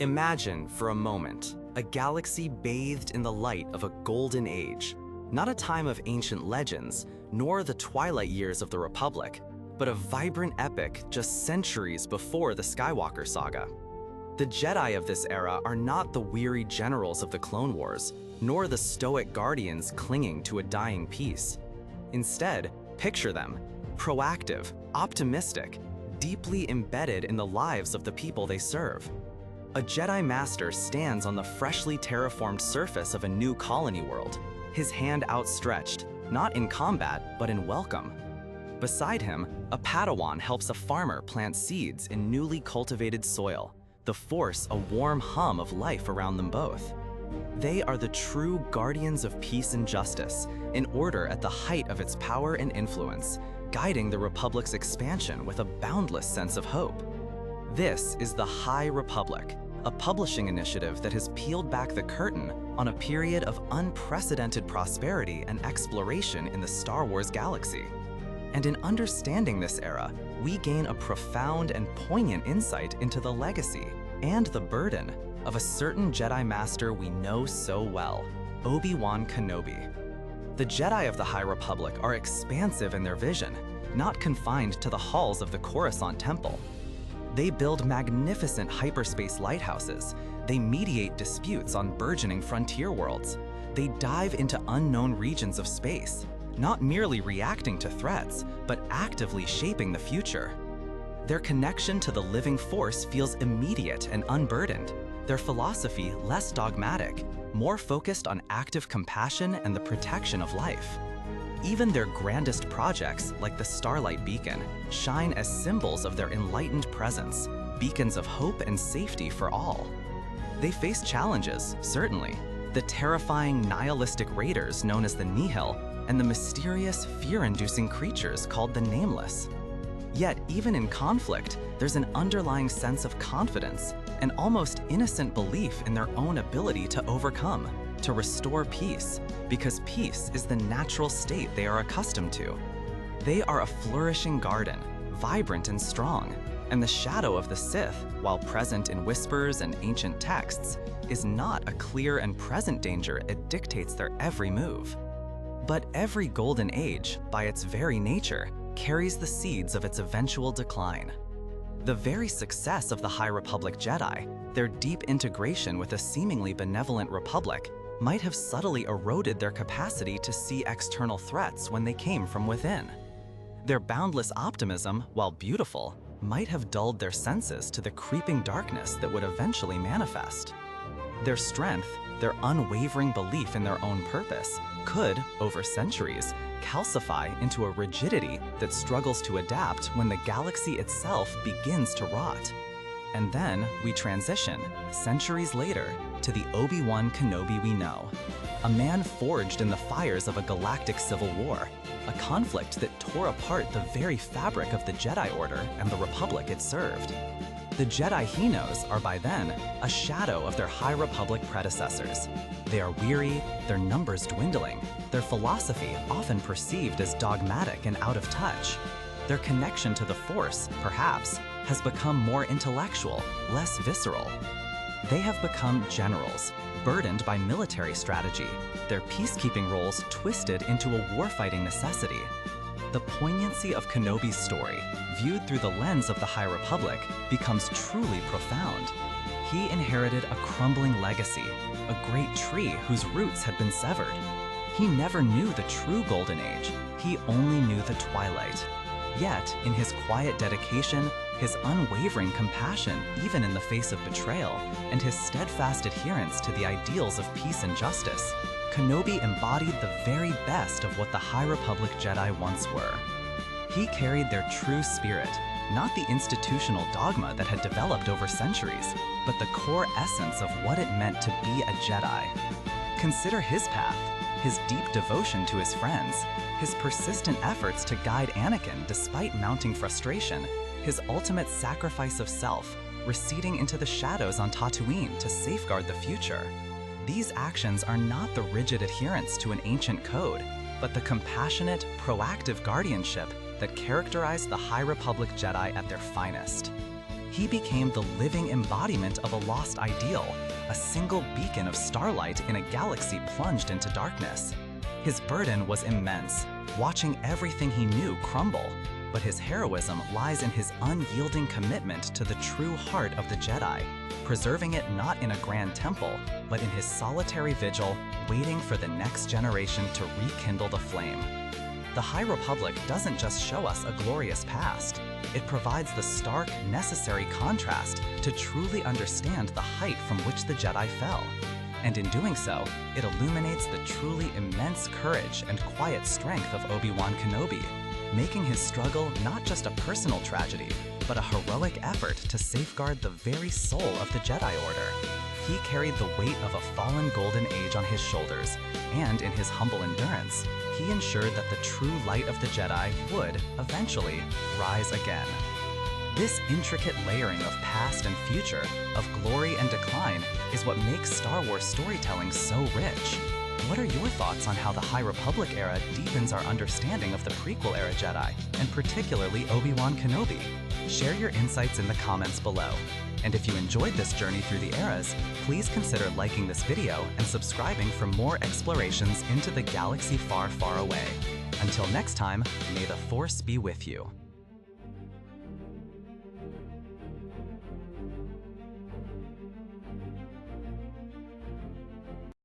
Imagine, for a moment, a galaxy bathed in the light of a golden age. Not a time of ancient legends, nor the twilight years of the Republic, but a vibrant epic just centuries before the Skywalker saga. The Jedi of this era are not the weary generals of the Clone Wars, nor the stoic guardians clinging to a dying peace. Instead, picture them, proactive, optimistic, deeply embedded in the lives of the people they serve. A Jedi Master stands on the freshly terraformed surface of a new colony world, his hand outstretched, not in combat, but in welcome. Beside him, a Padawan helps a farmer plant seeds in newly cultivated soil, the Force a warm hum of life around them both. They are the true guardians of peace and justice, an order at the height of its power and influence, guiding the Republic's expansion with a boundless sense of hope. This is the High Republic, a publishing initiative that has peeled back the curtain on a period of unprecedented prosperity and exploration in the Star Wars galaxy. And in understanding this era, we gain a profound and poignant insight into the legacy and the burden of a certain Jedi Master we know so well, Obi-Wan Kenobi. The Jedi of the High Republic are expansive in their vision, not confined to the halls of the Coruscant Temple. They build magnificent hyperspace lighthouses. They mediate disputes on burgeoning frontier worlds. They dive into unknown regions of space, not merely reacting to threats, but actively shaping the future. Their connection to the living force feels immediate and unburdened. Their philosophy less dogmatic, more focused on active compassion and the protection of life. Even their grandest projects, like the Starlight Beacon, shine as symbols of their enlightened presence, beacons of hope and safety for all. They face challenges, certainly, the terrifying nihilistic raiders known as the Nihil, and the mysterious, fear-inducing creatures called the Nameless. Yet, even in conflict, there's an underlying sense of confidence, an almost innocent belief in their own ability to overcome, to restore peace, because peace is the natural state they are accustomed to. They are a flourishing garden, vibrant and strong, and the shadow of the Sith, while present in whispers and ancient texts, is not a clear and present danger it dictates their every move. But every golden age, by its very nature, carries the seeds of its eventual decline. The very success of the High Republic Jedi, their deep integration with a seemingly benevolent Republic, might have subtly eroded their capacity to see external threats when they came from within. Their boundless optimism, while beautiful, might have dulled their senses to the creeping darkness that would eventually manifest. Their strength, their unwavering belief in their own purpose, could, over centuries, calcify into a rigidity that struggles to adapt when the galaxy itself begins to rot. And then we transition, centuries later, to the Obi-Wan Kenobi we know. A man forged in the fires of a galactic civil war, a conflict that tore apart the very fabric of the Jedi Order and the Republic it served. The Jedi he knows are by then a shadow of their High Republic predecessors. They are weary, their numbers dwindling, their philosophy often perceived as dogmatic and out of touch. Their connection to the Force, perhaps, has become more intellectual, less visceral. They have become generals, burdened by military strategy, their peacekeeping roles twisted into a warfighting necessity. The poignancy of Kenobi's story, viewed through the lens of the High Republic, becomes truly profound. He inherited a crumbling legacy, a great tree whose roots had been severed. He never knew the true Golden Age, he only knew the twilight. Yet, in his quiet dedication, his unwavering compassion even in the face of betrayal, and his steadfast adherence to the ideals of peace and justice, Kenobi embodied the very best of what the High Republic Jedi once were. He carried their true spirit, not the institutional dogma that had developed over centuries, but the core essence of what it meant to be a Jedi. Consider his path, his deep devotion to his friends, his persistent efforts to guide Anakin despite mounting frustration, his ultimate sacrifice of self, receding into the shadows on Tatooine to safeguard the future. These actions are not the rigid adherence to an ancient code, but the compassionate, proactive guardianship that characterized the High Republic Jedi at their finest. He became the living embodiment of a lost ideal, a single beacon of starlight in a galaxy plunged into darkness. His burden was immense, watching everything he knew crumble. But his heroism lies in his unyielding commitment to the true heart of the Jedi, preserving it not in a grand temple, but in his solitary vigil, waiting for the next generation to rekindle the flame. The High Republic doesn't just show us a glorious past. It provides the stark, necessary contrast to truly understand the height from which the Jedi fell. And in doing so, it illuminates the truly immense courage and quiet strength of Obi-Wan Kenobi, making his struggle not just a personal tragedy, but a heroic effort to safeguard the very soul of the Jedi Order. He carried the weight of a fallen golden age on his shoulders, and in his humble endurance, he ensured that the true light of the Jedi would, eventually, rise again. This intricate layering of past and future, of glory and decline, is what makes Star Wars storytelling so rich. What are your thoughts on how the High Republic era deepens our understanding of the prequel-era Jedi, and particularly Obi-Wan Kenobi? Share your insights in the comments below. And if you enjoyed this journey through the eras, please consider liking this video and subscribing for more explorations into the galaxy far, far away. Until next time, may the Force be with you.